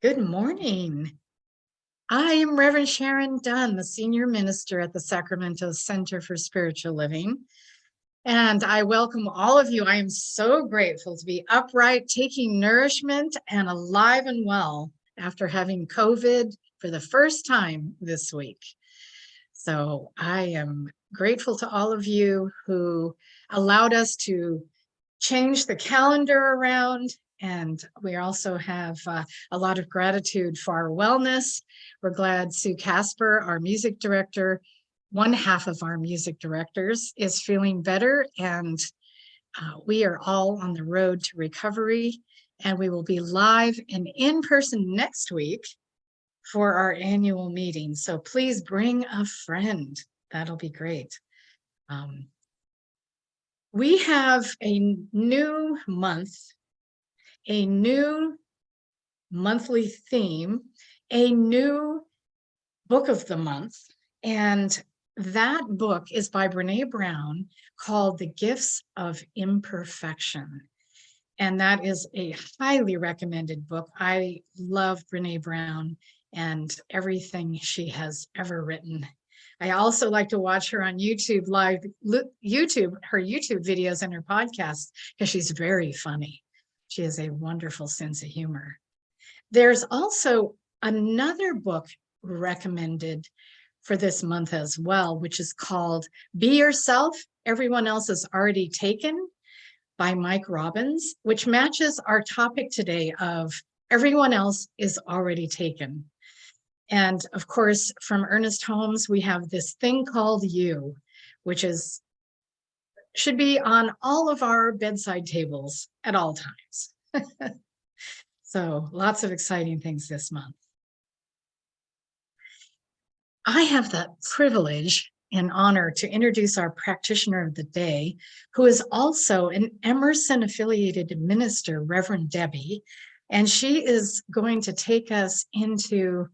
Good morning. I am Reverend Sharon Dunn, the Senior Minister at the Sacramento Center for Spiritual Living. And I welcome all of you. I am so grateful to be upright, taking nourishment, and alive and well after having COVID for the first time this week. So I am grateful to all of you who allowed us to change the calendar around. And we also have a lot of gratitude for our wellness. We're glad Sue Casper, our music director, one half of our music directors, is feeling better. And we are all on the road to recovery. And we will be live and in person next week for our annual meeting. So please bring a friend. That'll be great. We have a new month, a new monthly theme, a new book of the month, and that book is by Brene Brown called The Gifts of Imperfection. And that is a highly recommended book. I love Brene Brown and everything she has ever written. I also like to watch her on YouTube her YouTube videos and her podcasts, because she's very funny. She has a wonderful sense of humor. There's also another book recommended for this month as well, which is called Be Yourself, Everyone Else Is Already Taken by Mike Robbins, which matches our topic today of everyone else is already taken. And of course, from Ernest Holmes, we have this thing called you, which should be on all of our bedside tables at all times. So lots of exciting things this month. I have the privilege and honor to introduce our practitioner of the day, who is also an Emerson-affiliated minister, Reverend Debbie, and she is going to take us into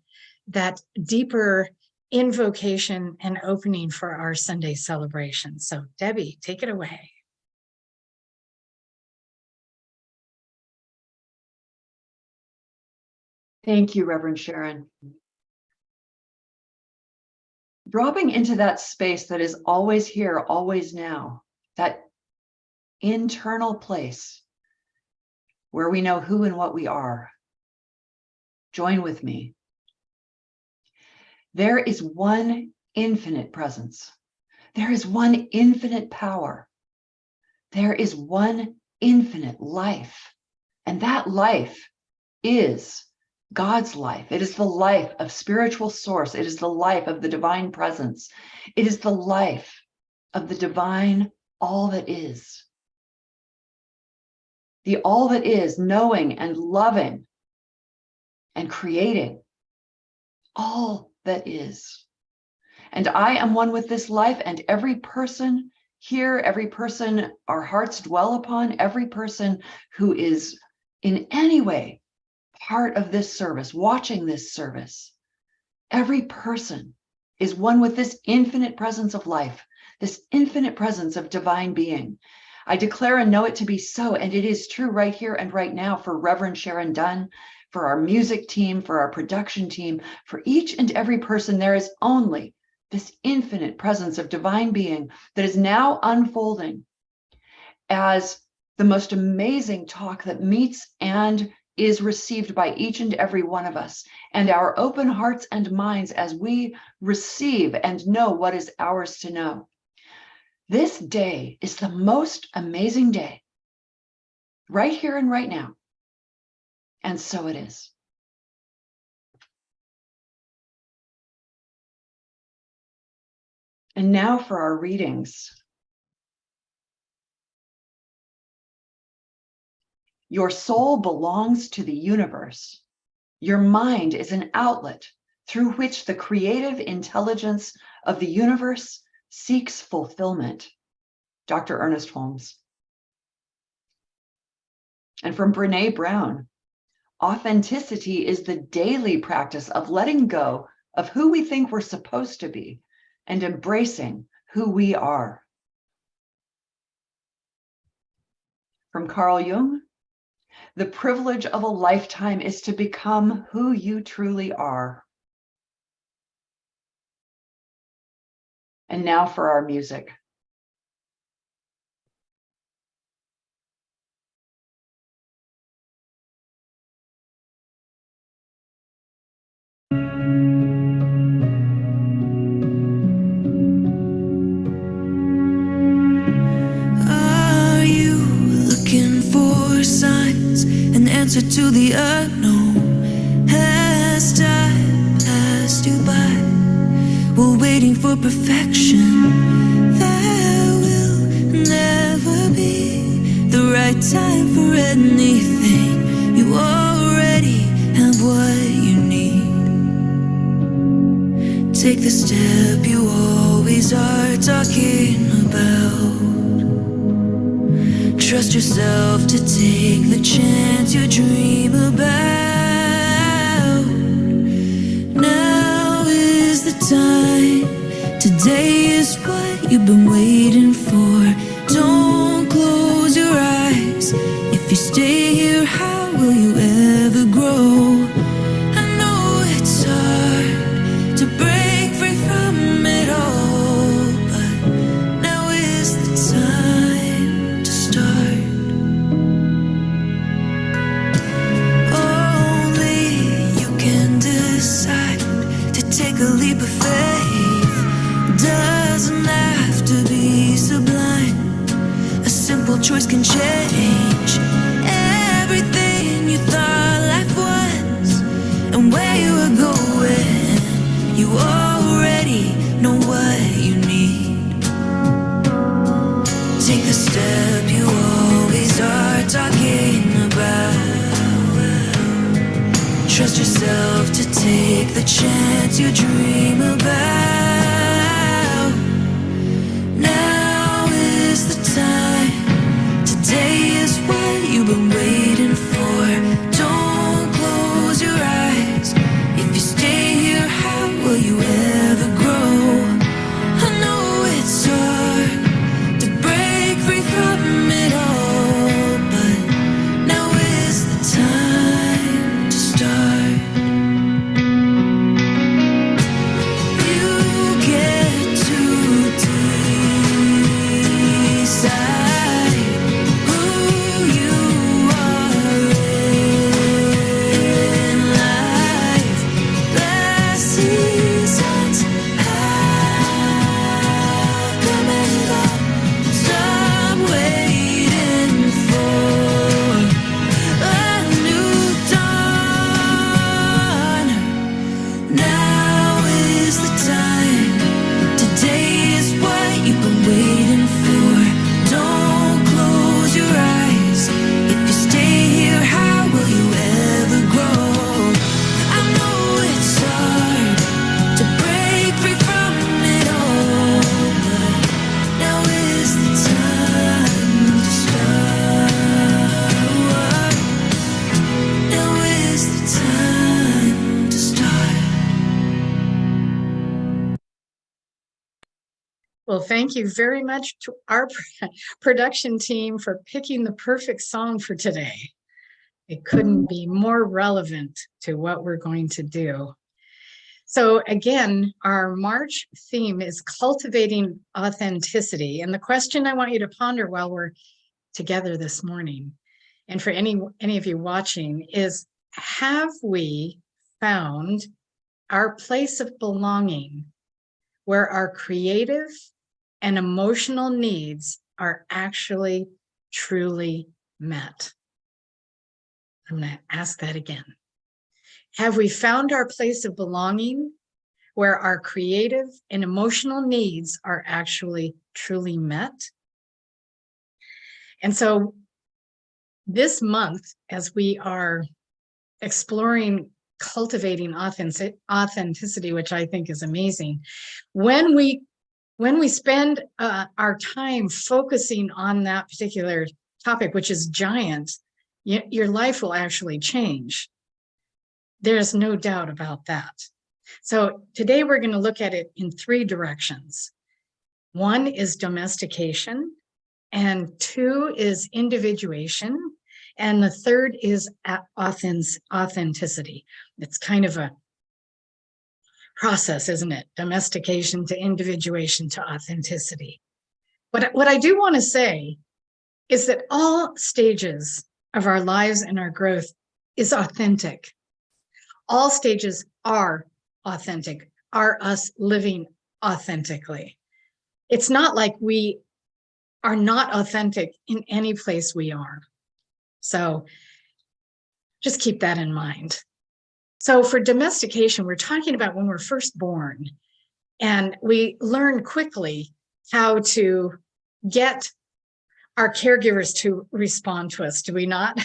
that deeper invocation and opening for our Sunday celebration. So Debbie, take it away. Thank you, Reverend Sharon. Dropping into that space that is always here, always now, that internal place where we know who and what we are. Join with me. There is one infinite presence. There is one infinite power. There is one infinite life. And that life is God's life. It is the life of spiritual source. It is the life of the divine presence. It is the life of the divine all that is. The all that is, knowing and loving and creating all that is. And I am one with this life, and every person here, every person our hearts dwell upon, every person who is in any way part of this service, watching this service, every person is one with this infinite presence of life, this infinite presence of divine being. I declare and know it to be so, and it is true right here and right now for Reverend Sharon Dunn, for our music team, for our production team, for each and every person. There is only this infinite presence of divine being that is now unfolding as the most amazing talk that meets and is received by each and every one of us, and our open hearts and minds as we receive and know what is ours to know. This day is the most amazing day, right here and right now. And so it is. And now for our readings. Your soul belongs to the universe. Your mind is an outlet through which the creative intelligence of the universe seeks fulfillment. Dr. Ernest Holmes. And from Brene Brown, authenticity is the daily practice of letting go of who we think we're supposed to be and embracing who we are. From Carl Jung, The privilege of a lifetime is to become who you truly are. And now for our music. Are you looking for signs, an answer to the unknown? Has time passed you by? We're waiting for perfection. There will never be the right time for anything. You already have what you need. Take the step you always are talking about. Trust yourself to take the chance you dream about. Now is the time. Today is what you've been waiting for. Don't close your eyes. If you stay here, how will you ever grow? I know it's hard to break free from it all, but now is the time to start. Only you can decide to take a leap of faith. Doesn't have to be sublime. A simple choice can change everything you thought life was and where you are going. You already know what you need. Take the step you always are talking about. Trust yourself to take the chance you dream about. Now is the time. Today is what you've been waiting for. Don't close your eyes. If you stay here, how will you ever grow? I know it's hard to break free from it all, but now is the time to start. You get to decide who you are in life. The seasons have come and gone. Stop waiting for a new dawn. Now is the time. Today is what you've been waiting for. Don't close your eyes. If you stay here, how will you ever grow? I know it's hard to break free from it all, but now is the time to start. Now is the time to start. Well, thank you very much to our production team for picking the perfect song for today. It couldn't be more relevant to what we're going to do. So again, our March theme is cultivating authenticity. And the question I want you to ponder while we're together this morning, and for any of you watching, is have we found our place of belonging where our creative and emotional needs are actually truly met? I'm going to ask that again. Have we found our place of belonging where our creative and emotional needs are actually truly met? And so this month, as we are exploring cultivating authenticity, which I think is amazing, when we spend our time focusing on that particular topic, which is giant, your life will actually change. There's no doubt about that. So today we're going to look at it in three directions. One is domestication, and two is individuation, And the third is authenticity. It's kind of a process, isn't it? Domestication to individuation to authenticity. But what I do want to say is that all stages of our lives and our growth is authentic. All stages are authentic, are us living authentically. It's not like we are not authentic in any place we are. So just keep that in mind. So for domestication, we're talking about when we're first born, and we learn quickly how to get our caregivers to respond to us, do we not?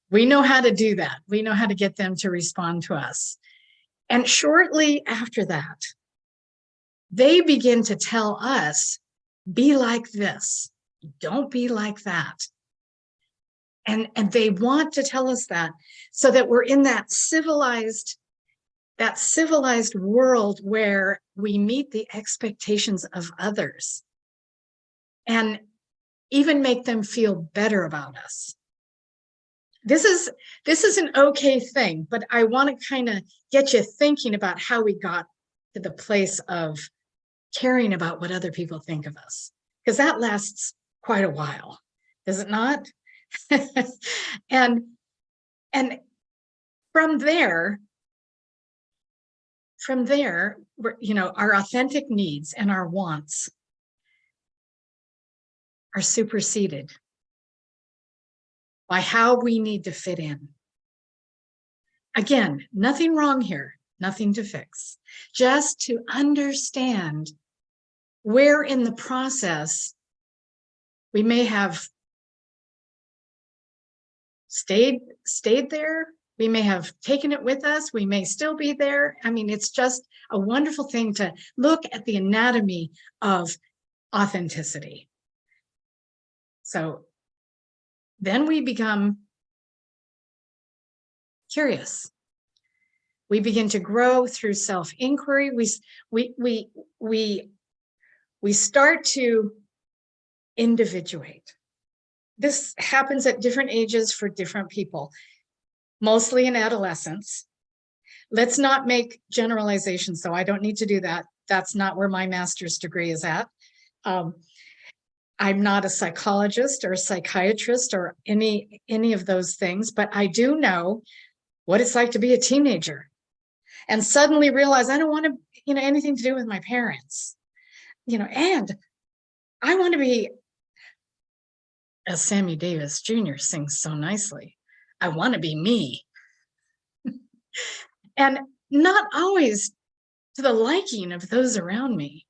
We know how to do that. We know how to get them to respond to us. And shortly after that, they begin to tell us, be like this, don't be like that. And they want to tell us that so that we're in that civilized world where we meet the expectations of others and even make them feel better about us. This is an okay thing, but I want to kind of get you thinking about how we got to the place of caring about what other people think of us, because that lasts quite a while, does it not? and from there, our authentic needs and our wants are superseded by how we need to fit in. Again, nothing wrong here, nothing to fix, just to understand where in the process we may have stayed there, we may have taken it with us, we may still be there. I mean, it's just a wonderful thing to look at the anatomy of authenticity. So then we become curious. We begin to grow through self-inquiry. We start to individuate. This happens at different ages for different people, mostly in adolescence. Let's not make generalizations, though. I don't need to do that. That's not where my master's degree is at. I'm not a psychologist or a psychiatrist or any of those things, but I do know what it's like to be a teenager and suddenly realize I don't want to, anything to do with my parents, and I want to be, as Sammy Davis Jr. sings so nicely, I want to be me. And not always to the liking of those around me.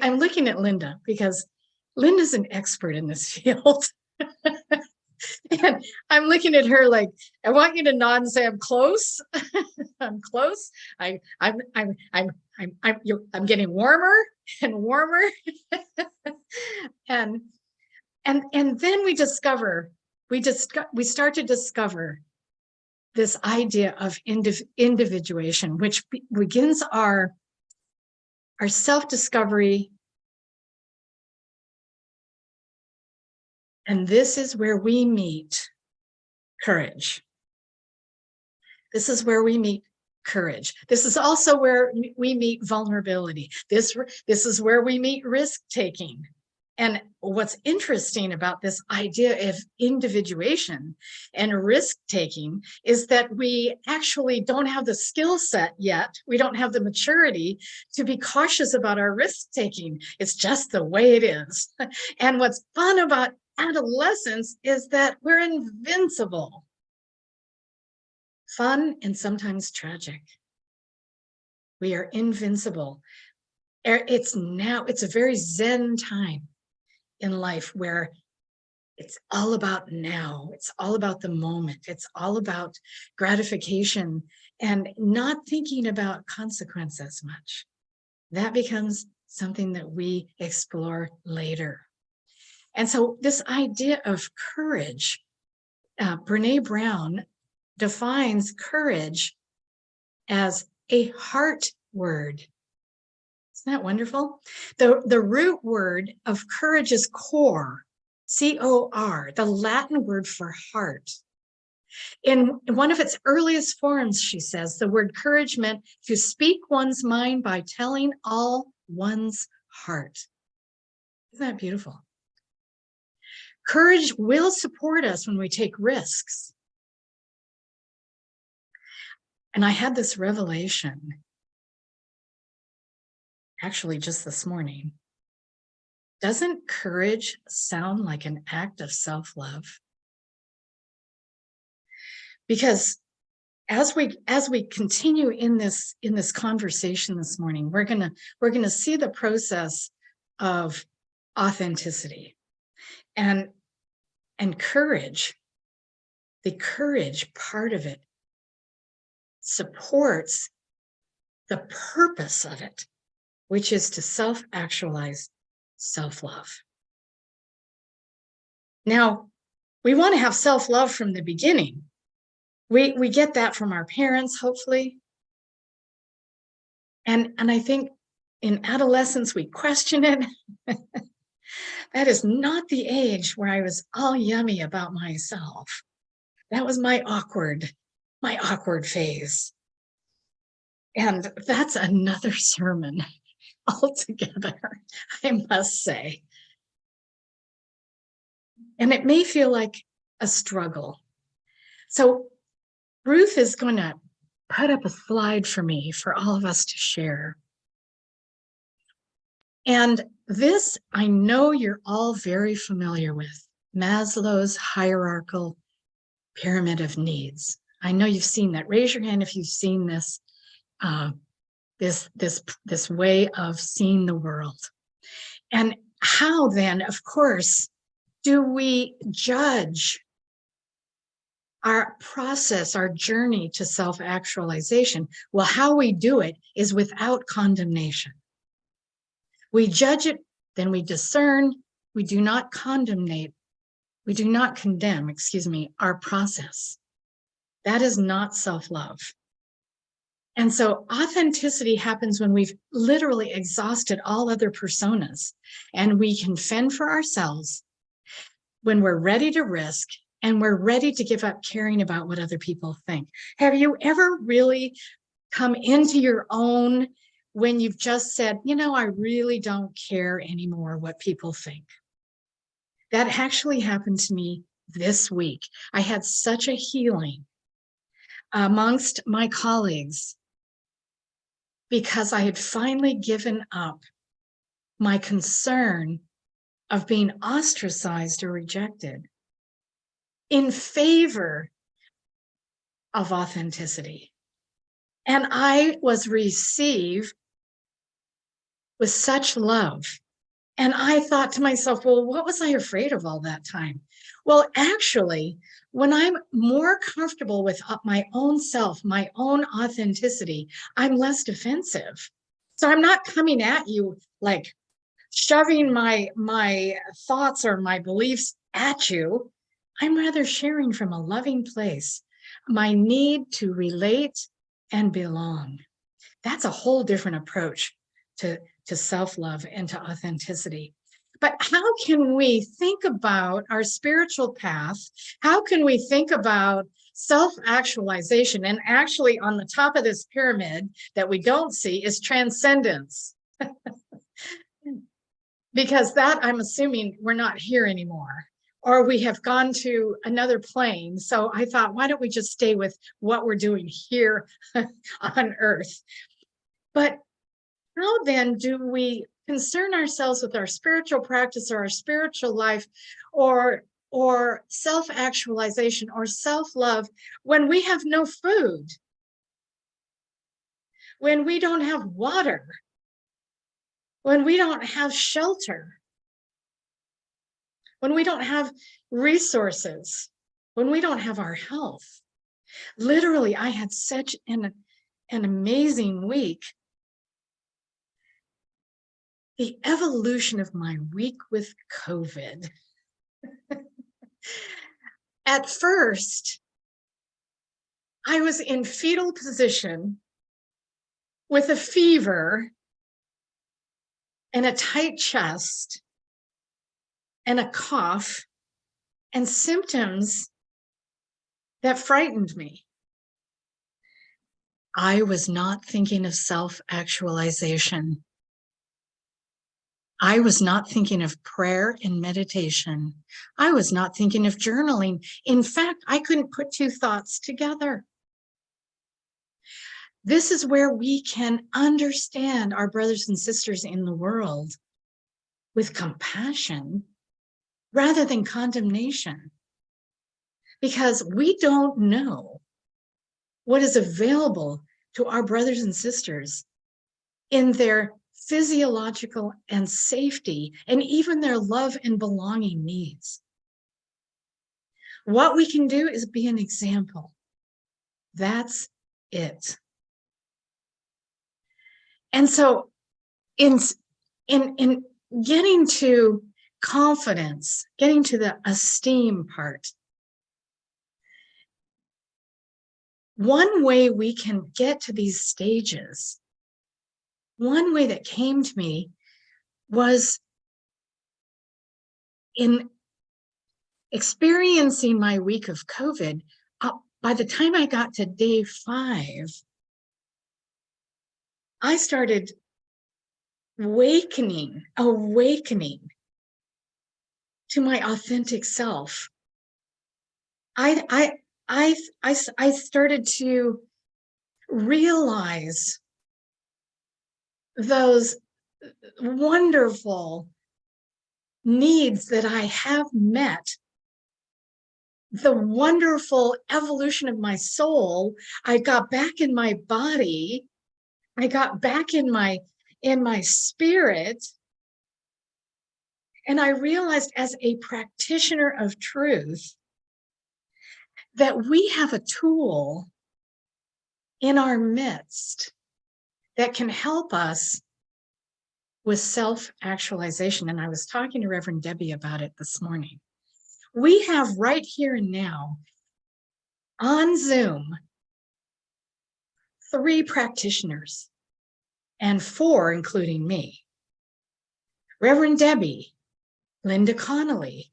I'm looking at Linda because Linda's an expert in this field. And I'm looking at her like, I want you to nod and say, I'm close. I'm close. I'm getting warmer and warmer. and then we start to discover this idea of individuation, which begins our self-discovery. And this is where we meet courage. This is where we meet courage. This is also where we meet vulnerability. This is where we meet risk-taking. And what's interesting about this idea of individuation and risk-taking is that we actually don't have the skill set yet. We don't have the maturity to be cautious about our risk-taking. It's just the way it is. And what's fun about adolescence is that we're invincible. Fun and sometimes tragic. We are invincible. It's a very Zen time in life where it's all about now. It's all about the moment. It's all about gratification and not thinking about consequences much. That becomes something that we explore later. And so this idea of courage, Brene Brown defines courage as a heart word. Isn't that wonderful? The root word of courage is core. C-O-R, the Latin word for heart. In one of its earliest forms, she says, the word courage meant to speak one's mind by telling all one's heart. Isn't that beautiful? Courage will support us when we take risks. And I had this revelation, actually just this morning. Doesn't courage sound like an act of self-love? Because as we continue in this conversation this morning, we're gonna see the process of authenticity and courage. The courage part of it supports the purpose of it, which is to self-actualize self-love. Now, we want to have self-love from the beginning. We get that from our parents, hopefully. And I think in adolescence, we question it. That is not the age where I was all yummy about myself. That was my awkward phase. And that's another sermon altogether, I must say. And it may feel like a struggle. So Ruth is going to put up a slide for me for all of us to share. And this, I know you're all very familiar with, Maslow's hierarchical pyramid of needs. I know you've seen that. Raise your hand if you've seen this, this way of seeing the world. And how then, of course, do we judge our process, our journey to self-actualization? Well, how we do it is without condemnation. We judge it, then we discern. We do not condemn, our process. That is not self-love. And so authenticity happens when we've literally exhausted all other personas and we can fend for ourselves, when we're ready to risk and we're ready to give up caring about what other people think. Have you ever really come into your own when you've just said, you know, I really don't care anymore what people think? That actually happened to me this week. I had such a healing amongst my colleagues because I had finally given up my concern of being ostracized or rejected in favor of authenticity. And I was received with such love. And I thought to myself, well, what was I afraid of all that time? Well, actually, when I'm more comfortable with my own self, my own authenticity, I'm less defensive. So I'm not coming at you like shoving my thoughts or my beliefs at you. I'm rather sharing from a loving place my need to relate and belong. That's a whole different approach to self-love and to authenticity. But how can we think about our spiritual path? How can we think about self-actualization? And actually on the top of this pyramid that we don't see is transcendence. Because that, I'm assuming we're not here anymore, or we have gone to another plane. So I thought, why don't we just stay with what we're doing here on Earth? But how then do we concern ourselves with our spiritual practice or our spiritual life or self-actualization or self-love when we have no food, when we don't have water, when we don't have shelter, when we don't have resources, when we don't have our health? Literally, I had such an amazing week. The evolution of my week with COVID. At first, I was in fetal position with a fever and a tight chest and a cough and symptoms that frightened me. I was not thinking of self-actualization. I was not thinking of prayer and meditation. I was not thinking of journaling. In fact, I couldn't put two thoughts together. This is where we can understand our brothers and sisters in the world with compassion rather than condemnation, because we don't know what is available to our brothers and sisters in their physiological and safety, and even their love and belonging needs. What we can do is be an example. That's it. And so in getting to confidence, getting to the esteem part, one way we can get to these stages, one way that came to me was in experiencing my week of COVID. By the time I got to day 5, I started awakening to my authentic self. I started to realize those wonderful needs that I have met, the wonderful evolution of my soul. I got back in my body. I got back in my spirit. And I realized as a practitioner of truth that we have a tool in our midst that can help us with self-actualization. And I was talking to Reverend Debbie about it this morning. We have right here and now on Zoom 3 practitioners, and 4, including me. Reverend Debbie, Linda Connolly,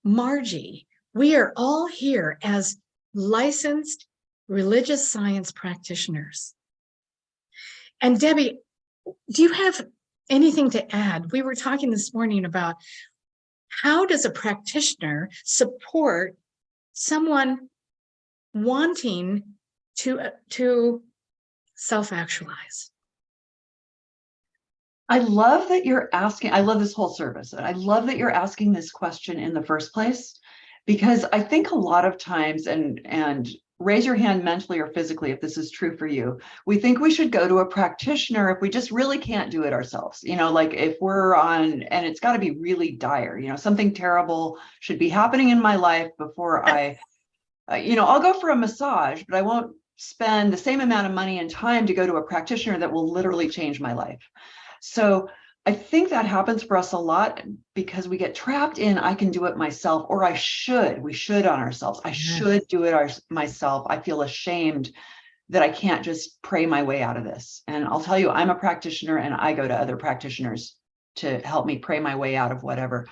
Margie, we are all here as licensed religious science practitioners. And Debbie, do you have anything to add? We were talking this morning about how does a practitioner support someone wanting to self-actualize? I love that you're asking, I love this whole service. And I love that you're asking this question in the first place, because I think a lot of times, and raise your hand mentally or physically if this is true for you, we think we should go to a practitioner if we just really can't do it ourselves. You know, like if we're on, and it's got to be really dire, you know, something terrible should be happening in my life before I, I'll go for a massage, but I won't spend the same amount of money and time to go to a practitioner that will literally change my life. So I think that happens for us a lot because we get trapped in, I can do it myself, or we should on ourselves. I should do it myself. I feel ashamed that I can't just pray my way out of this. And I'll tell you, I'm a practitioner and I go to other practitioners to help me pray my way out of whatever.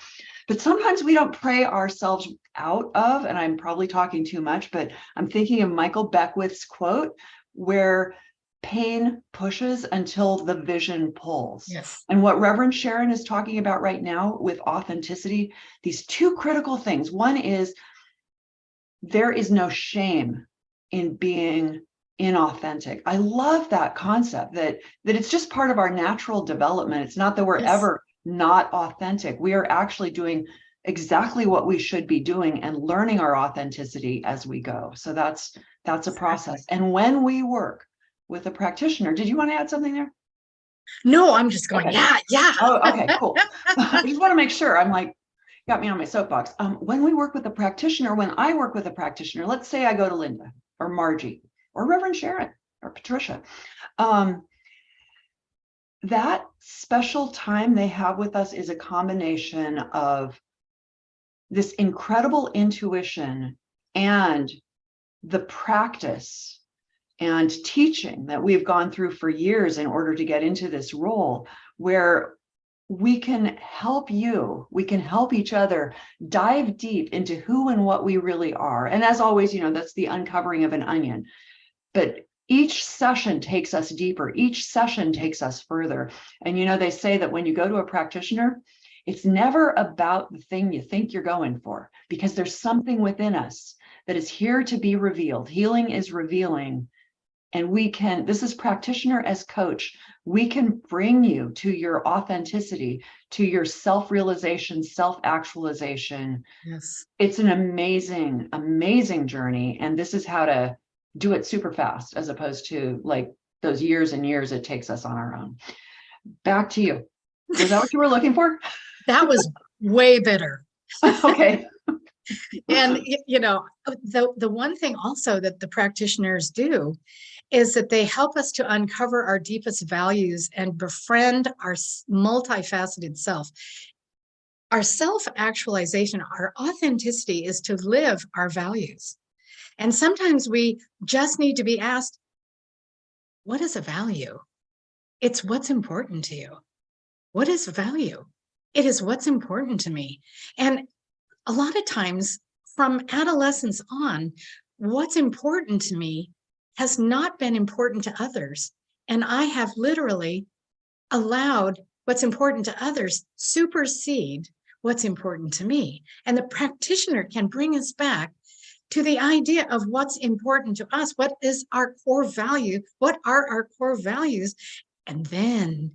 But sometimes we don't pray ourselves out of, and I'm probably talking too much, but I'm thinking of Michael Beckwith's quote, where pain pushes until the vision pulls. Yes. And what Reverend Sharon is talking about right now with authenticity, these 2 critical things. One is there is no shame in being inauthentic. I love that concept that it's just part of our natural development. It's not that we're ever not authentic. We are actually doing exactly what we should be doing and learning our authenticity as we go. So that's a process. And when we work with a practitioner, did you want to add something there? No, I'm just going, Okay. yeah. Oh, okay, cool. I just want to make sure. I'm like, got me on my soapbox. When we work with a practitioner, when I work with a practitioner, let's say I go to Linda or Margie or Reverend Sharon or Patricia, that special time they have with us is a combination of this incredible intuition and the practice and teaching that we've gone through for years in order to get into this role, where we can help you, we can help each other dive deep into who and what we really are. And as always, that's the uncovering of an onion. But each session takes us deeper. Each session takes us further. And they say that when you go to a practitioner, it's never about the thing you think you're going for, because there's something within us that is here to be revealed. Healing is revealing. And this is practitioner as coach, we can bring you to your authenticity, to your self-realization, self-actualization. Yes. It's an amazing, amazing journey. And this is how to do it super fast, as opposed to like those years and years it takes us on our own. Back to you. Was that what you were looking for? That was way better. Okay. And, the one thing also that the practitioners do is that they help us to uncover our deepest values and befriend our multifaceted self. Our self-actualization, our authenticity is to live our values. And sometimes we just need to be asked, what is a value? It's what's important to you. What is value? It is what's important to me. And a lot of times from adolescence on, what's important to me has not been important to others. And I have literally allowed what's important to others supersede what's important to me. And the practitioner can bring us back to the idea of what's important to us. What is our core value? What are our core values? And then,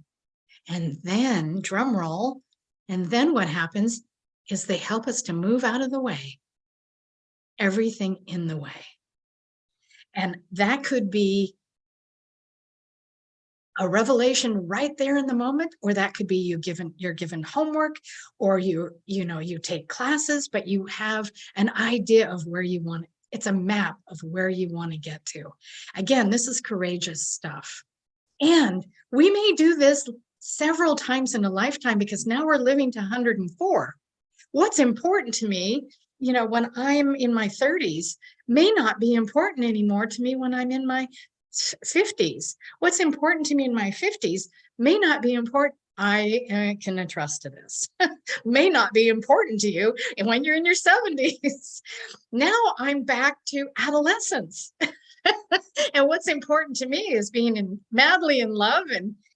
drum roll, and then what happens is they help us to move out of the way, everything in the way. And that could be a revelation right there in the moment, or that could be you're given homework, or you take classes, but you have an idea of where you want it. It's a map of where you want to get to. Again, this is courageous stuff. And we may do this several times in a lifetime, because now we're living to 104. What's important to me, when I'm in my 30s, may not be important anymore to me when I'm in my 50s. What's important to me in my 50s may not be important. I can attest to this. May not be important to you when you're in your 70s. Now I'm back to adolescence. And what's important to me is being madly in love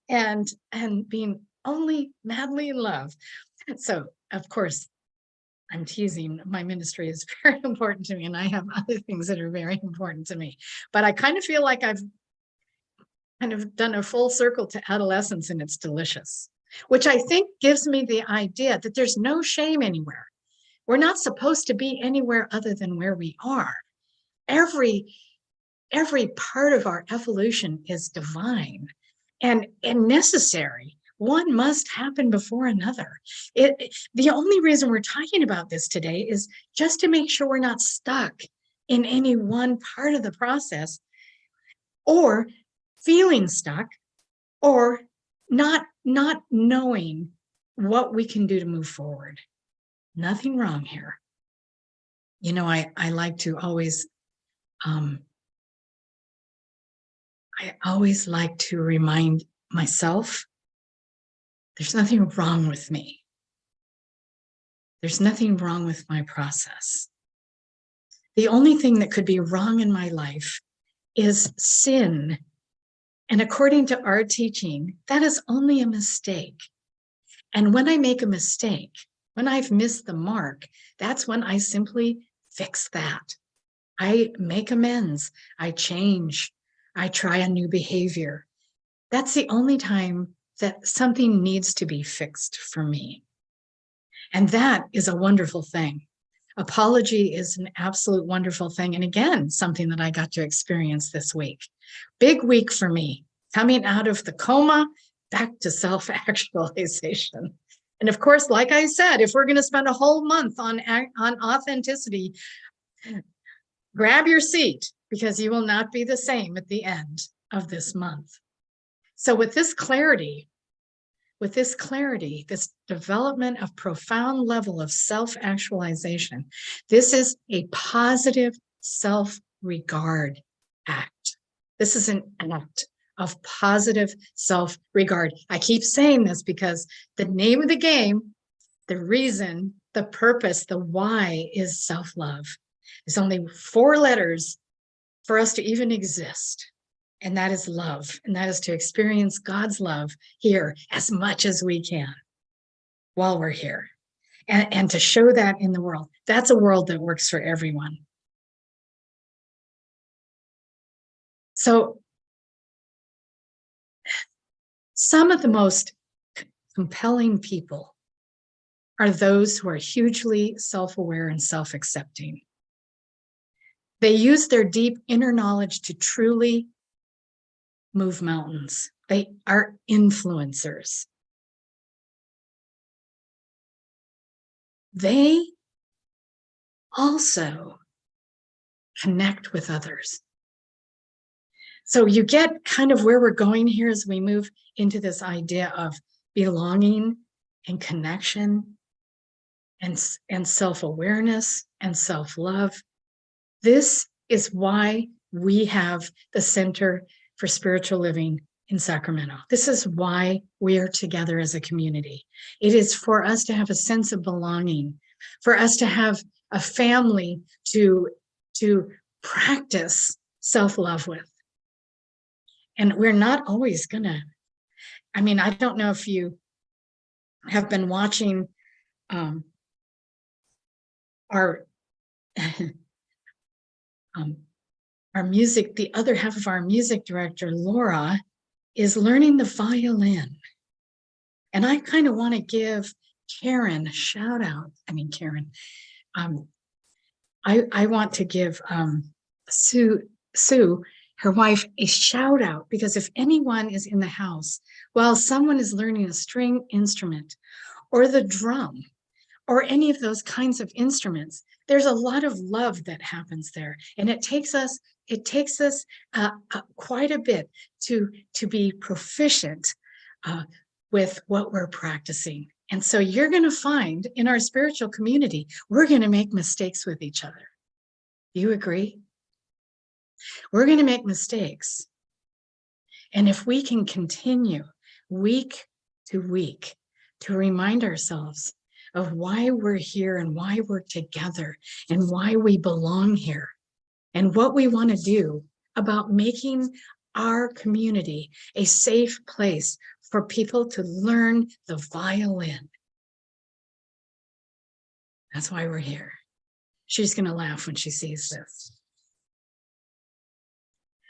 and being only madly in love. So, of course, I'm teasing. My ministry is very important to me, and I have other things that are very important to me. But I kind of feel like I've kind of done a full circle to adolescence, and it's delicious, which I think gives me the idea that there's no shame anywhere. We're not supposed to be anywhere other than where we are. Every part of our evolution is divine and necessary. One must happen before another. The only reason we're talking about this today is just to make sure we're not stuck in any one part of the process, or feeling stuck, or not knowing what we can do to move forward. Nothing wrong here. I like to always, I always like to remind myself, there's nothing wrong with me. There's nothing wrong with my process. The only thing that could be wrong in my life is sin. And according to our teaching, that is only a mistake. And when I make a mistake, when I've missed the mark, that's when I simply fix that. I make amends. I change. I try a new behavior. That's the only time that something needs to be fixed for me. And that is a wonderful thing. Apology is an absolute wonderful thing. And again, something that I got to experience this week. Big week for me, coming out of the coma, back to self-actualization. And of course, like I said, if we're going to spend a whole month on authenticity, grab your seat, because you will not be the same at the end of this month. So with this clarity, this development of profound level of self-actualization, this is a positive self-regard act. This is an act of positive self-regard. I keep saying this because the name of the game, the reason, the purpose, the why is self-love. There's only 4 letters for us to even exist. And that is love. And that is to experience God's love here as much as we can while we're here. And to show that in the world. That's a world that works for everyone. So some of the most compelling people are those who are hugely self-aware and self-accepting. They use their deep inner knowledge to truly move mountains. They are influencers. They also connect with others. So you get kind of where we're going here as we move into this idea of belonging and connection and self-awareness and self-love. This is why we have the Center for Spiritual Living in Sacramento. This is why we are together as a community. It is for us to have a sense of belonging, for us to have a family to practice self-love with. And we're not always gonna, I mean, I don't know if you have been watching our music, the other half of our music director, Laura, is learning the violin. And I kind of want to give Karen a shout out. I mean, Karen, I want to give Sue, her wife, a shout out, because if anyone is in the house while someone is learning a string instrument or the drum or any of those kinds of instruments, there's a lot of love that happens there. And it takes us quite a bit to be proficient with what we're practicing. And so you're going to find in our spiritual community, we're going to make mistakes with each other. Do you agree? We're going to make mistakes. And if we can continue week to week to remind ourselves of why we're here and why we're together and why we belong here and what we want to do about making our community a safe place for people to learn the violin. That's why we're here. She's going to laugh when she sees this.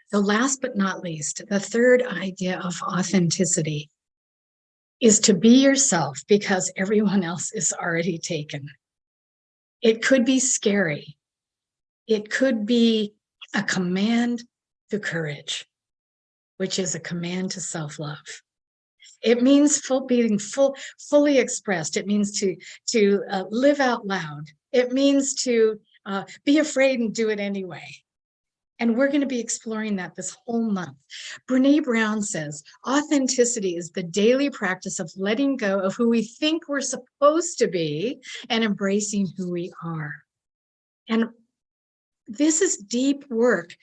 So last but not least, the third idea of authenticity is to be yourself because everyone else is already taken. It could be scary. It could be a command to courage, which is a command to self-love. It means being fully expressed. It means to live out loud. It means to be afraid and do it anyway. And we're going to be exploring that this whole month. Brene Brown says, authenticity is the daily practice of letting go of who we think we're supposed to be and embracing who we are. And this is deep work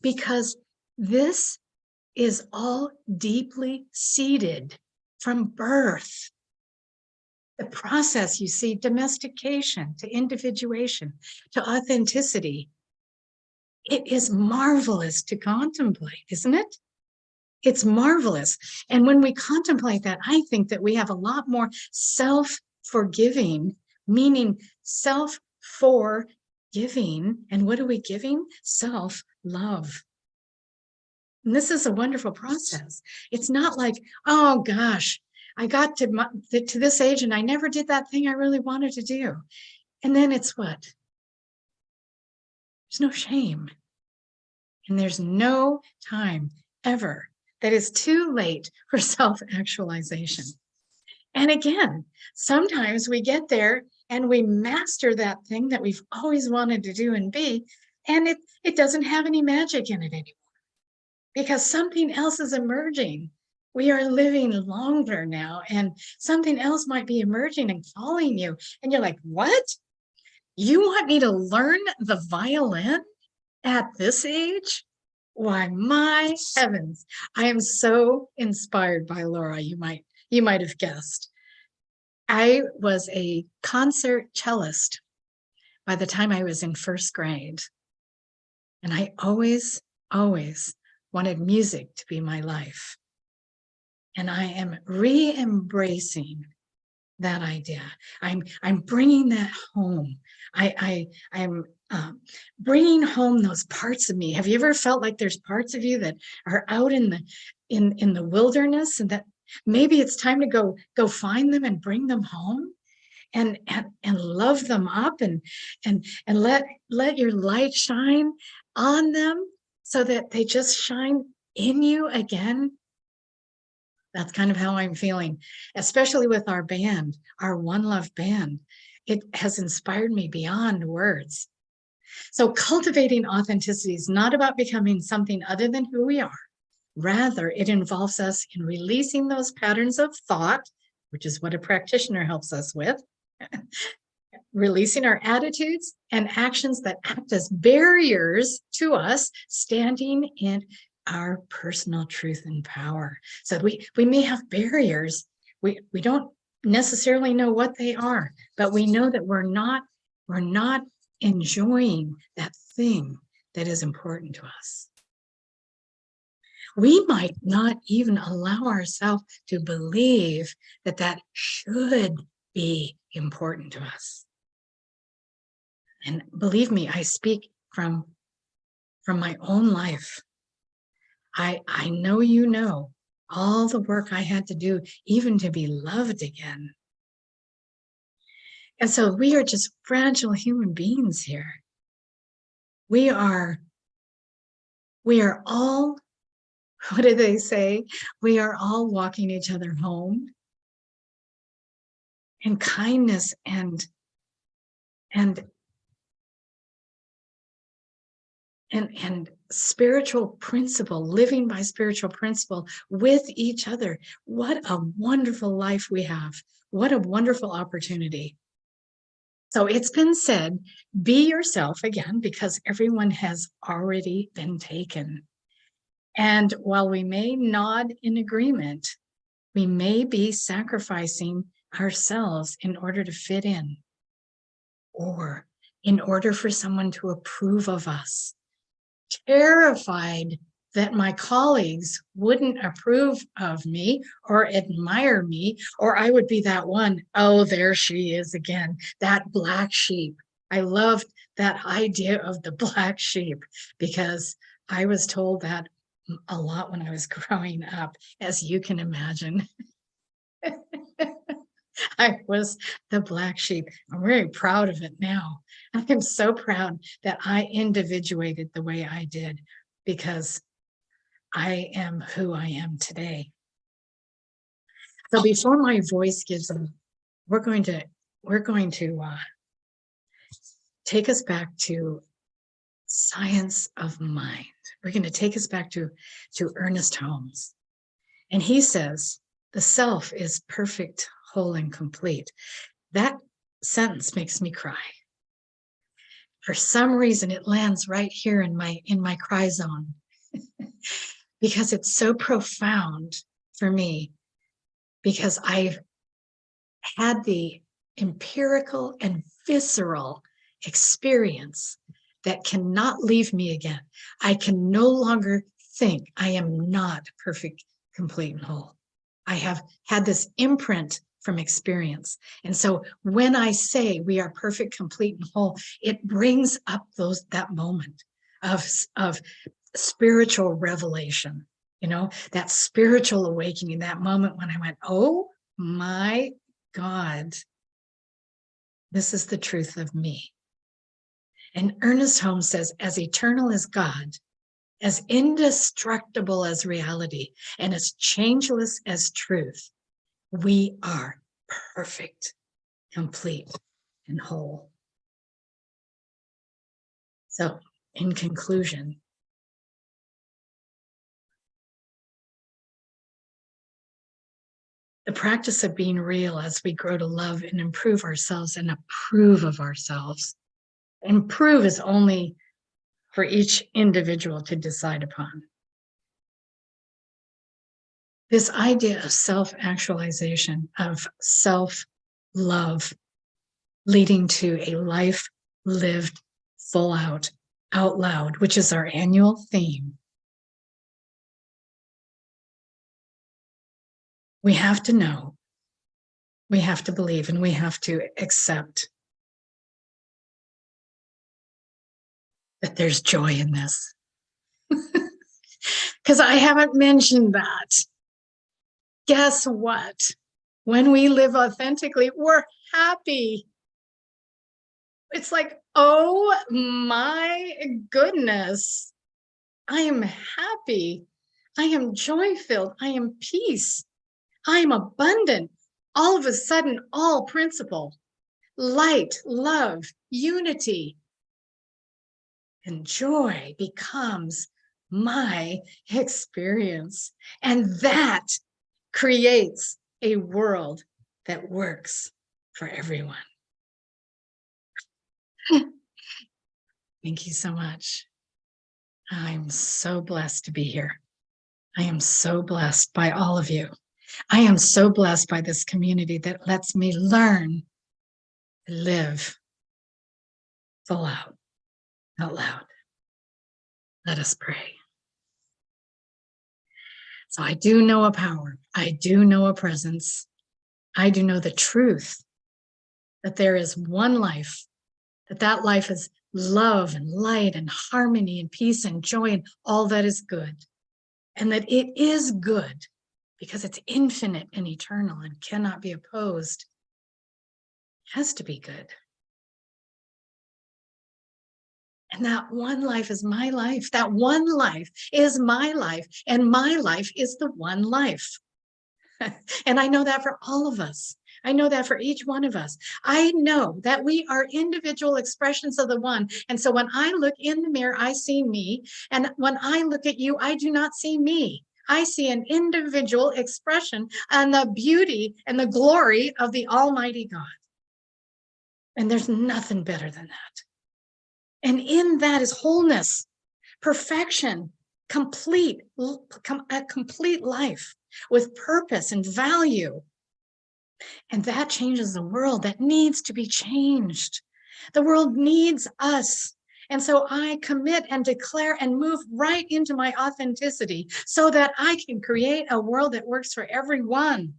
because this is all deeply seated from birth. The process, you see, domestication to individuation to authenticity. It is marvelous to contemplate, isn't it? It's marvelous. And when we contemplate that, I think that we have a lot more self-forgiving, meaning self-forgiving. And what are we giving? Self-love. And this is a wonderful process. It's not like, oh gosh, I got to this age and I never did that thing I really wanted to do. And then it's what? There's no shame. And there's no time ever that is too late for self-actualization. And again, sometimes we get there and we master that thing that we've always wanted to do and be, and it doesn't have any magic in it anymore because something else is emerging. We are living longer now, and something else might be emerging and calling you. And you're like, what? You want me to learn the violin at this age? Why, my heavens, I am so inspired by Laura. You might have guessed. I was a concert cellist by the time I was in first grade. And I always wanted music to be my life. And I am re-embracing that idea. I'm bringing that home. I'm bringing home those parts of me. Have you ever felt like there's parts of you that are out in the wilderness, and that maybe it's time to go find them and bring them home, and love them up, and let your light shine on them so that they just shine in you again? That's kind of how I'm feeling, especially with our band, our One Love band. It has inspired me beyond words. So cultivating authenticity is not about becoming something other than who we are. Rather, it involves us in releasing those patterns of thought, which is what a practitioner helps us with, releasing our attitudes and actions that act as barriers to us standing in our personal truth and power. So we may have barriers. We don't necessarily know what they are, but we know that we're not enjoying that thing that is important to us. We might not even allow ourselves to believe that that should be important to us. And believe me, I speak from my own life. I know you know all the work I had to do even to be loved again. And so we are just fragile human beings here. We are all, what do they say? We are all walking each other home. And kindness and spiritual principle, living by spiritual principle with each other. What a wonderful life we have. What a wonderful opportunity. So it's been said, be yourself again, because everyone has already been taken. And while we may nod in agreement, we may be sacrificing ourselves in order to fit in, or in order for someone to approve of us. Terrified that my colleagues wouldn't approve of me or admire me, or I would be that one, oh, there she is again, that black sheep. I loved that idea of the black sheep, because I was told that a lot when I was growing up, as you can imagine. I was the black sheep. I'm very proud of it now. I am so proud that I individuated the way I did, because I am who I am today. So before my voice gives up, we're going to take us back to science of mind. We're going to take us back to Ernest Holmes. And he says, the self is perfect, whole, and complete. That sentence makes me cry. For some reason, it lands right here in my cry zone, because it's so profound for me, because I've had the empirical and visceral experience that cannot leave me again. I can no longer think I am not perfect, complete, and whole. I have had this imprint from experience. And so when I say we are perfect, complete, and whole, it brings up that moment of spiritual revelation, that spiritual awakening, that moment when I went, oh my God, this is the truth of me. And Ernest Holmes says, as eternal as God, as indestructible as reality, and as changeless as truth, we are perfect, complete, and whole. So, in conclusion, the practice of being real as we grow to love and improve ourselves and approve of ourselves. Improve is only for each individual to decide upon. This idea of self-actualization, of self-love, leading to a life lived full out loud, which is our annual theme. We have to know, we have to believe, and we have to accept that there's joy in this. Because I haven't mentioned that. Guess what? When we live authentically, we're happy. It's like, oh my goodness, I am happy. I am joy-filled. I am peace. I am abundant. All of a sudden, all principle, light, love, unity, and joy becomes my experience. And that creates a world that works for everyone. Thank you so much. I'm so blessed to be here. I am so blessed by all of you. I am so blessed by this community that lets me learn, live full out loud. Let us pray. So I do know a power. I do know a presence. I do know the truth that there is one life, that life is love and light and harmony and peace and joy and all that is good. And that it is good because it's infinite and eternal and cannot be opposed. It has to be good. And that one life is my life. That one life is my life. And my life is the one life. And I know that for all of us. I know that for each one of us. I know that we are individual expressions of the one. And so when I look in the mirror, I see me. And when I look at you, I do not see me. I see an individual expression and the beauty and the glory of the Almighty God. And there's nothing better than that. And in that is wholeness, perfection, a complete life with purpose and value. And that changes the world. That needs to be changed. The world needs us. And so I commit and declare and move right into my authenticity so that I can create a world that works for everyone.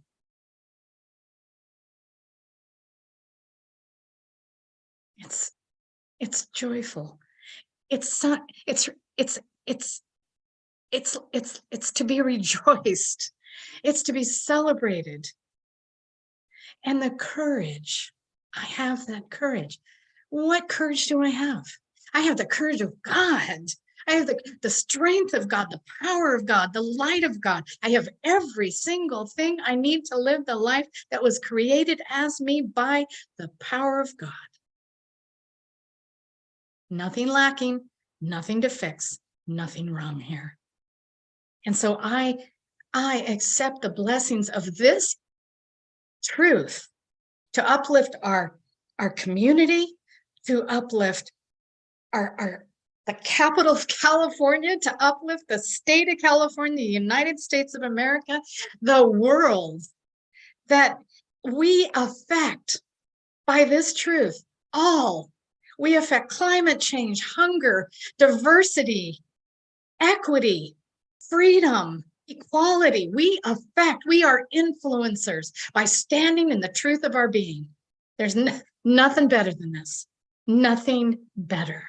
It's joyful. It's to be rejoiced. It's to be celebrated. And the courage, I have that courage. What courage do I have? I have the courage of God. I have the strength of God, the power of God, the light of God. I have every single thing I need to live the life that was created as me by the power of God. Nothing lacking, nothing to fix, nothing wrong here. And so I accept the blessings of this truth to uplift our community, to uplift the capital of California, to uplift the state of California, the United States of America, the world, that we affect by this truth all. We affect climate change, hunger, diversity, equity, freedom, equality. We are influencers by standing in the truth of our being. There's nothing better than this. Nothing better.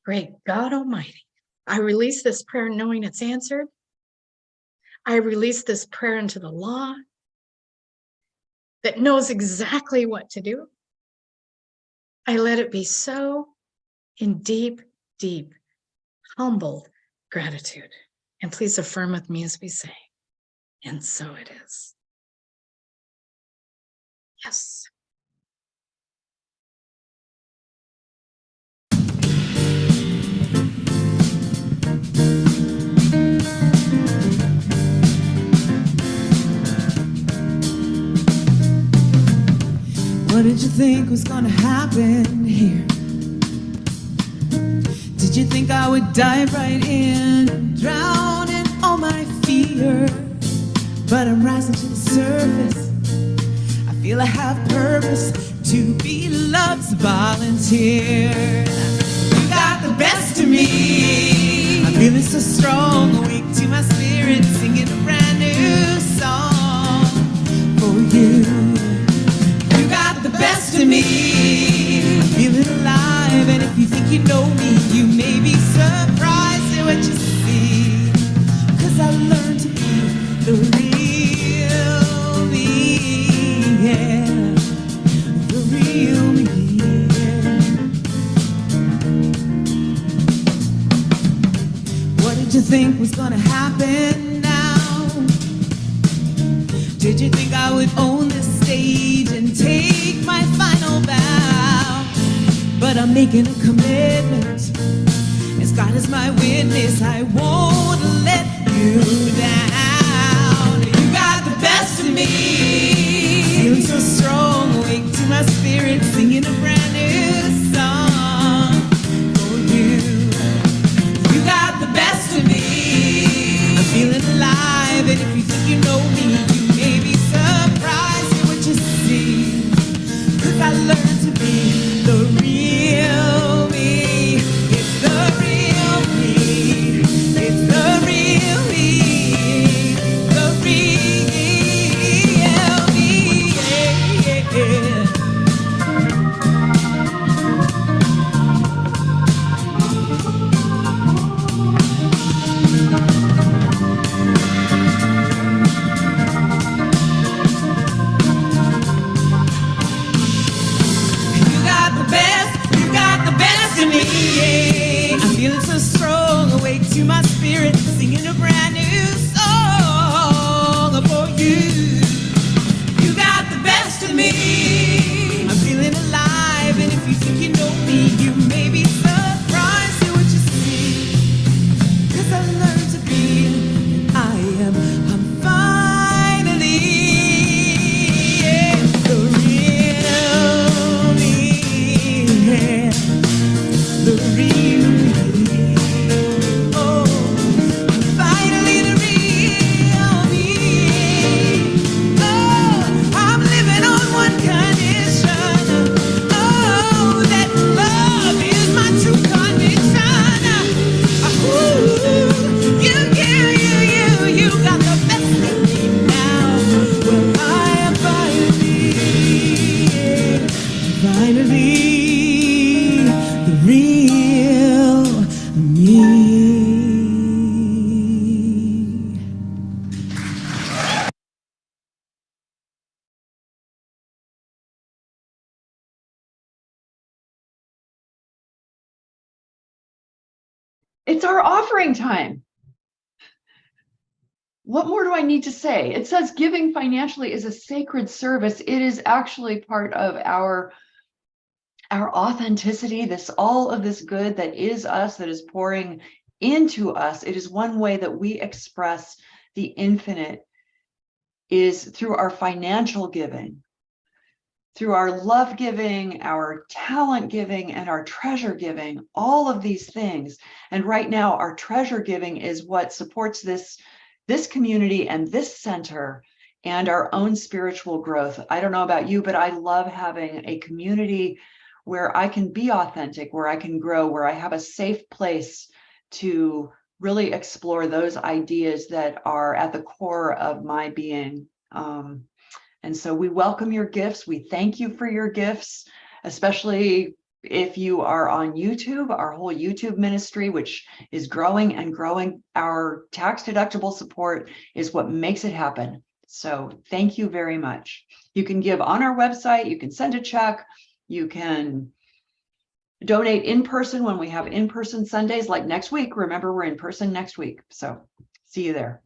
Great God Almighty. I release this prayer knowing it's answered. I release this prayer into the law that knows exactly what to do. I let it be so in deep, deep, humble gratitude. And please affirm with me as we say, and so it is. Yes. What did you think was gonna happen here? Did you think I would dive right in, drown in all my fear? But I'm rising to the surface. I feel I have purpose to be love's volunteer. You got the best of me. I'm feeling so strong, awake to my spirit, singing a brand new song for you. You got the best of me. I'm feeling alive, and if you think you know me, you may be surprised at what you see. 'Cause I learned to be the real me, yeah. The real me, yeah. What did you think was gonna happen now? Did you think I would own this stage and take my final bow? But I'm making a commitment, as God is my witness, I won't let you down. You got the best of me. Feeling so strong, awake to my spirit, singing a brand new song for you. You got the best of me. I'm feeling alive, and if you think you know me, you may be surprised at what you see. 'Cause I learned to be the real me. It's the real me. It's the real me. The real me. Yeah, yeah. I'm feeling so strong, awake to my spirit, singing a brand new song for you. You got the best of me. I'm feeling alive, and if you think you know me, you may be surprised at what you see. 'Cause I learned to be, and I'm finally, yeah, the real me, yeah. The real me. Oh, finally the real me. Oh, I'm living on one condition. Oh, that love is my true conviction. Ooh, you got the best of me now. Well, I am finally the real me. It's our offering time. What more do I need to say? It says giving financially is a sacred service. It is actually part of our authenticity, all of this good that is us, that is pouring into us. It is one way that we express the infinite, is through our financial giving, through our love giving, our talent giving, and our treasure giving, all of these things. And right now, our treasure giving is what supports this community and this center and our own spiritual growth. I don't know about you, but I love having a community where I can be authentic, where I can grow, where I have a safe place to really explore those ideas that are at the core of my being. And so we welcome your gifts. We thank you for your gifts, especially if you are on YouTube, our whole YouTube ministry, which is growing and growing. Our tax-deductible support is what makes it happen. So thank you very much. You can give on our website, you can send a check, you can donate in person when we have in-person Sundays, like next week. Remember, we're in person next week. So see you there.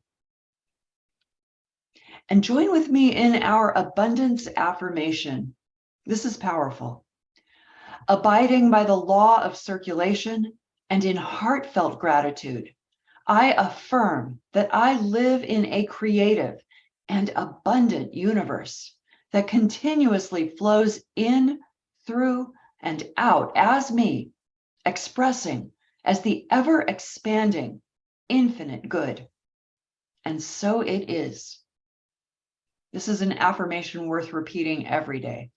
And join with me in our abundance affirmation. This is powerful. Abiding by the law of circulation and in heartfelt gratitude, I affirm that I live in a creative and abundant universe that continuously flows in, through, and out as me, expressing as the ever expanding, infinite good. And so it is. This is an affirmation worth repeating every day.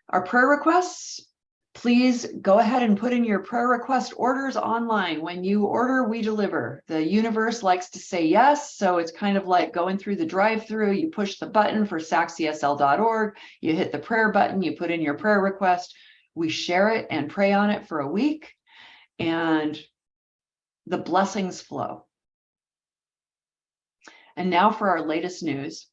Our prayer requests, please go ahead and put in your prayer request orders online. When you order, we deliver. The universe likes to say yes, so it's kind of like going through the drive-through. You push the button for saccsl.org, you hit the prayer button, you put in your prayer request, we share it and pray on it for a week, and the blessings flow. And now for our latest news.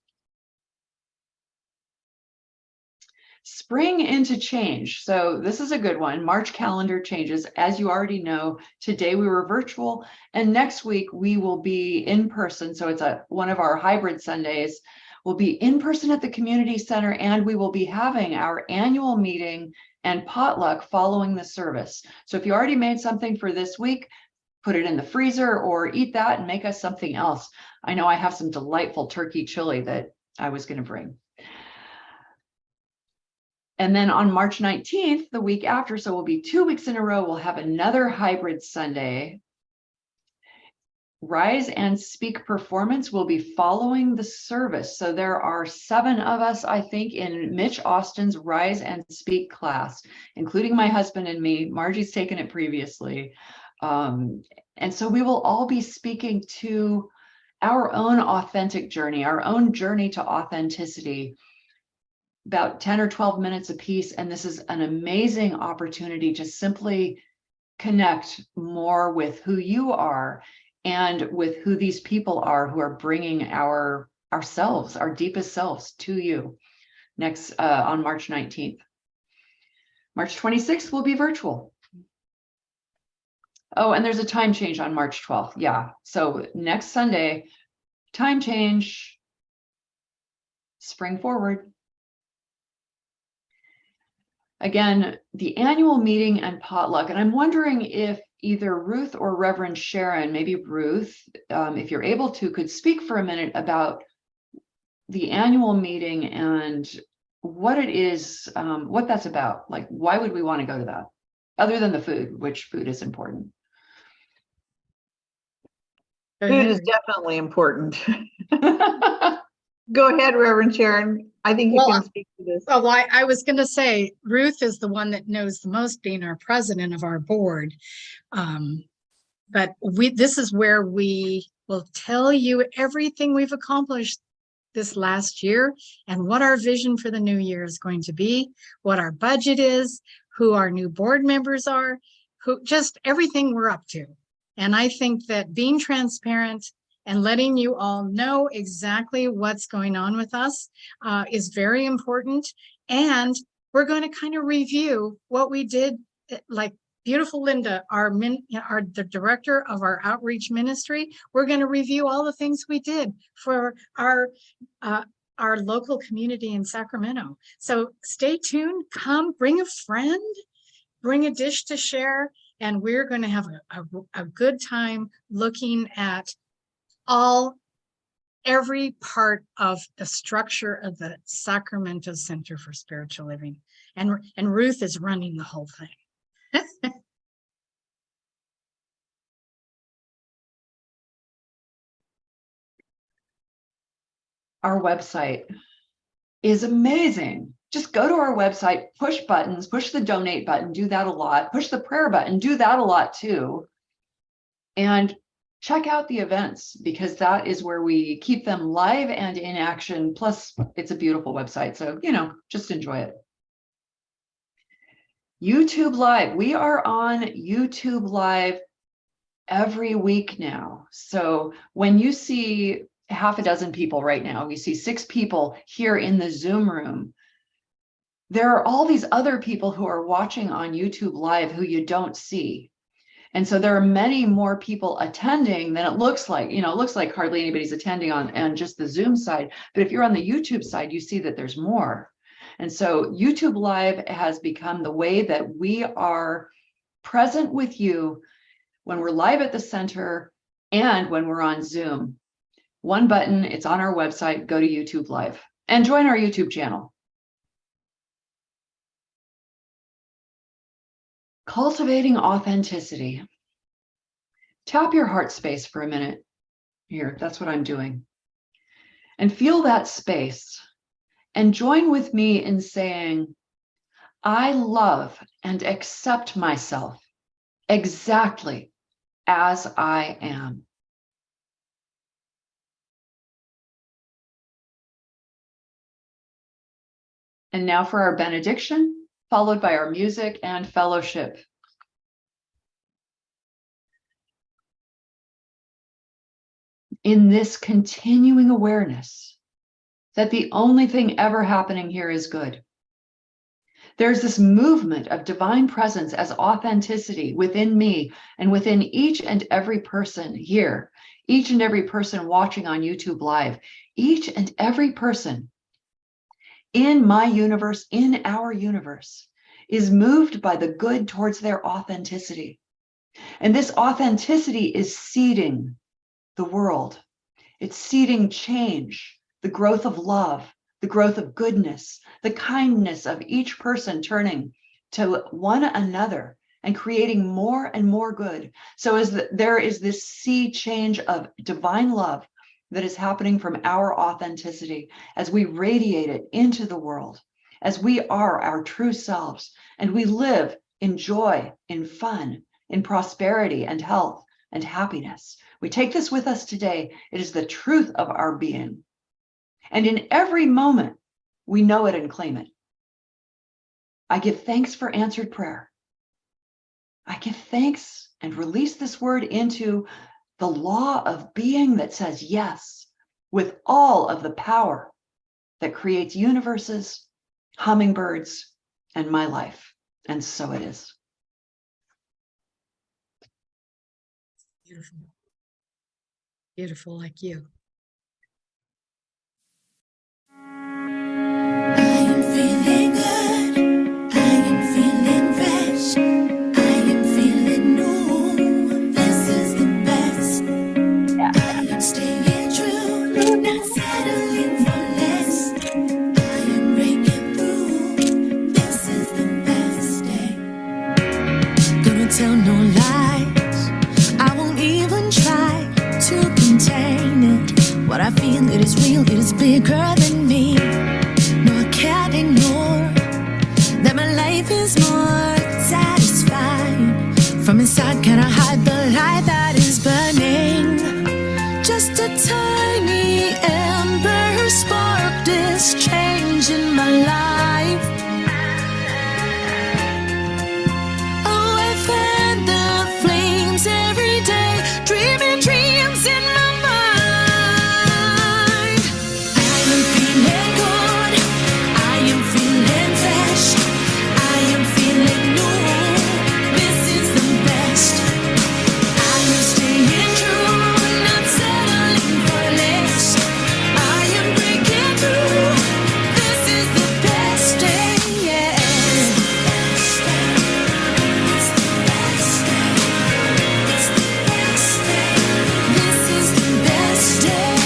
Spring into change. So this is a good one. March calendar changes. As you already know, today we were virtual, and next week we will be in person. So it's one of our hybrid Sundays. We'll be in person at the community center, and we will be having our annual meeting and potluck following the service. So if you already made something for this week, put it in the freezer or eat that and make us something else. I know I have some delightful turkey chili that I was going to bring. And then on March 19th, the week after, so we'll be 2 weeks in a row, we'll have another hybrid Sunday. Rise and Speak performance will be following the service. So there are 7 of us, I think, in Mitch Austin's Rise and Speak class, including my husband and me. Margie's taken it previously. And so we will all be speaking to our own authentic journey, our own journey to authenticity, about 10 or 12 minutes a piece. And this is an amazing opportunity to simply connect more with who you are and with who these people are who are bringing ourselves, our deepest selves to you next on March 19th. March 26th will be virtual. Oh, and there's a time change on March 12th. Yeah. So next Sunday, time change, spring forward. Again, the annual meeting and potluck, and I'm wondering if either Ruth or Reverend Sharon, maybe Ruth, if you're able to, could speak for a minute about the annual meeting and what it is, what that's about. Like, why would we want to go to that? Other than the food, which food is important. Food is definitely important. Go ahead, Reverend Sharon. I think you can speak to this. Well, I was going to say, Ruth is the one that knows the most, being our president of our board. But this is where we will tell you everything we've accomplished this last year and what our vision for the new year is going to be, what our budget is, who our new board members are, who just everything we're up to. And I think that being transparent and letting you all know exactly what's going on with us is very important. And we're going to kind of review what we did, like beautiful Linda, the director of our outreach ministry. We're going to review all the things we did for our local community in Sacramento. So stay tuned, come, bring a friend, bring a dish to share, and we're going to have a good time looking at every part of the structure of the Sacramento Center for Spiritual Living. And Ruth is running the whole thing. Our website is amazing. Just go to our website, push buttons, push the donate button, do that a lot, push the prayer button, do that a lot too. And check out the events, because that is where we keep them live and in action. Plus, it's a beautiful website. So, just enjoy it. YouTube Live. We are on YouTube Live every week now. So when you see half a dozen people right now, we see 6 people here in the Zoom room. There are all these other people who are watching on YouTube Live who you don't see. And so there are many more people attending than it looks like. It looks like hardly anybody's attending on just the Zoom side. But if you're on the YouTube side, you see that there's more. And so YouTube Live has become the way that we are present with you when we're live at the center and when we're on Zoom. One button, it's on our website. Go to YouTube Live and join our YouTube channel. Cultivating authenticity. Tap your heart space for a minute. Here, that's what I'm doing. And feel that space. And join with me in saying, I love and accept myself exactly as I am. And now for our benediction, followed by our music and fellowship. In this continuing awareness that the only thing ever happening here is good. There's this movement of divine presence as authenticity within me and within each and every person here, each and every person watching on YouTube Live, each and every person in my universe, in our universe, is moved by the good towards their authenticity. And this authenticity is seeding the world. It's seeding change, the growth of love, the growth of goodness, the kindness of each person turning to one another and creating more and more good. So as there is this sea change of divine love that is happening from our authenticity as we radiate it into the world, as we are our true selves, and we live in joy, in fun, in prosperity and health and happiness. We take this with us today. It is the truth of our being. And in every moment, we know it and claim it. I give thanks for answered prayer. I give thanks and release this word into the law of being that says yes, with all of the power that creates universes, hummingbirds, and my life. And so it is. Beautiful. Beautiful like you. I am feeling good. I am feeling fresh. I am feeling new. This is the best. I am staying true, not settling for less. I am breaking through. This is the best day. Gonna tell no lies. I won't even try to contain it. What I feel, it is real, it is bigger than me. No, I can't ignore that my life is more satisfying. From inside, can I hide the light that is burning? Just a tiny ember spark this change in my life. Oh, I fan the flames every day, dreaming dreams in my mind. I am feeling good. I am feeling fresh. I am feeling new. This is the best. I am staying true, not settling for less. I am breaking through. This is the best day, yeah. It's the best day. It's the best day. This is the best day.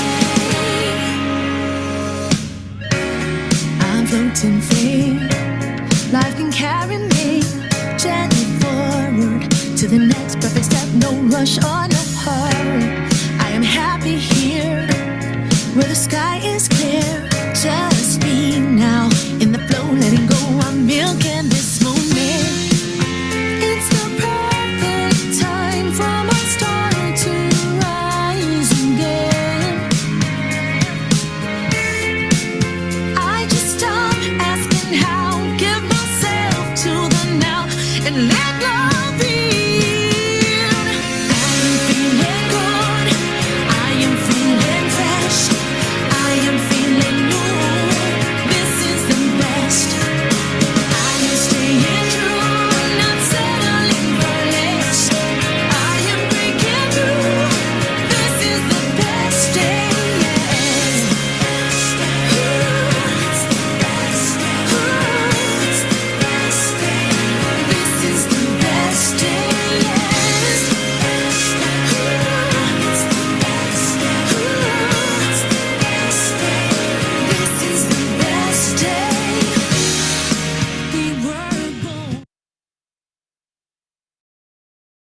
I'm floating free. Life can carry me gently forward to the next perfect step. No rush or no hurry. I am happy here where the sky is clear. Just be now in the flow, letting go. I'm milking this moment. It's the perfect time for my star to rise again. I just stop asking how, give myself to the now, and let go.